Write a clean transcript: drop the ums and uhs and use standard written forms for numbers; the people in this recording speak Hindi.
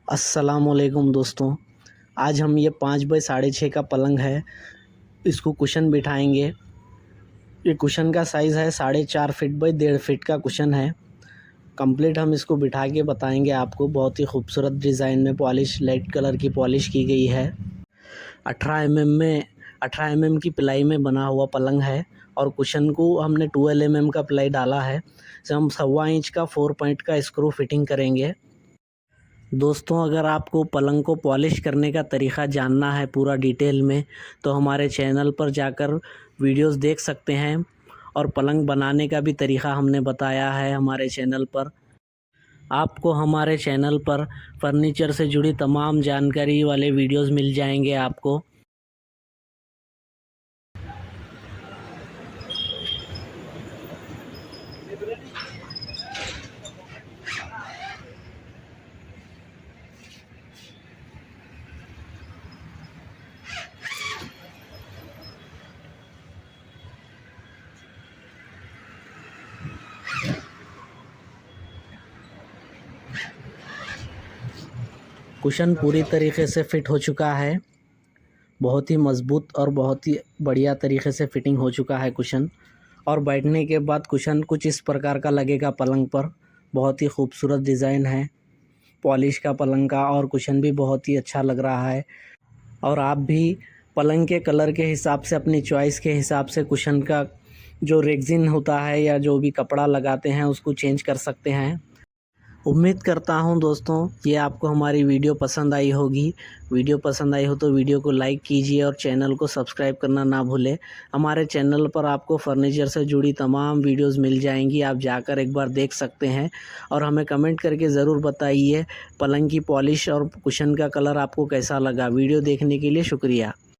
अस्सलामुअलैकुम दोस्तों। आज हम ये 5 बाई 6.5 का पलंग है, इसको कुशन बिठाएंगे। ये कुशन का साइज़ है 4.5 फीट बाई 1.5 फीट का कुशन है। कंप्लीट हम इसको बिठा के बताएंगे आपको। बहुत ही खूबसूरत डिज़ाइन में पॉलिश, लाइट कलर की पॉलिश की गई है। 18 mm की प्लाई में बना हुआ पलंग है और कुशन को हमने 12 mm का प्लाई डाला है। से हम 1.25 इंच का 4 पॉइंट का स्क्रू फिटिंग करेंगे। दोस्तों, अगर आपको पलंग को पॉलिश करने का तरीक़ा जानना है पूरा डिटेल में, तो हमारे चैनल पर जाकर वीडियोस देख सकते हैं और पलंग बनाने का भी तरीक़ा हमने बताया है हमारे चैनल पर। आपको हमारे चैनल पर फर्नीचर से जुड़ी तमाम जानकारी वाले वीडियोस मिल जाएंगे आपको। कुशन पूरी तरीके से फ़िट हो चुका है। बहुत ही मज़बूत और बहुत ही बढ़िया तरीके से फ़िटिंग हो चुका है कुशन। और बैठने के बाद कुशन कुछ इस प्रकार का लगेगा पलंग पर। बहुत ही खूबसूरत डिज़ाइन है पॉलिश का पलंग का, और कुशन भी बहुत ही अच्छा लग रहा है। और आप भी पलंग के कलर के हिसाब से, अपनी चॉइस के हिसाब से कुशन का जो रेक्सिन होता है या जो भी कपड़ा लगाते हैं उसको चेंज कर सकते हैं। उम्मीद करता हूं दोस्तों ये आपको हमारी वीडियो पसंद आई होगी। वीडियो पसंद आई हो तो वीडियो को लाइक कीजिए और चैनल को सब्सक्राइब करना ना भूलें। हमारे चैनल पर आपको फर्नीचर से जुड़ी तमाम वीडियोस मिल जाएंगी, आप जाकर एक बार देख सकते हैं। और हमें कमेंट करके ज़रूर बताइए पलंग की पॉलिश और कुशन का कलर आपको कैसा लगा। वीडियो देखने के लिए शुक्रिया।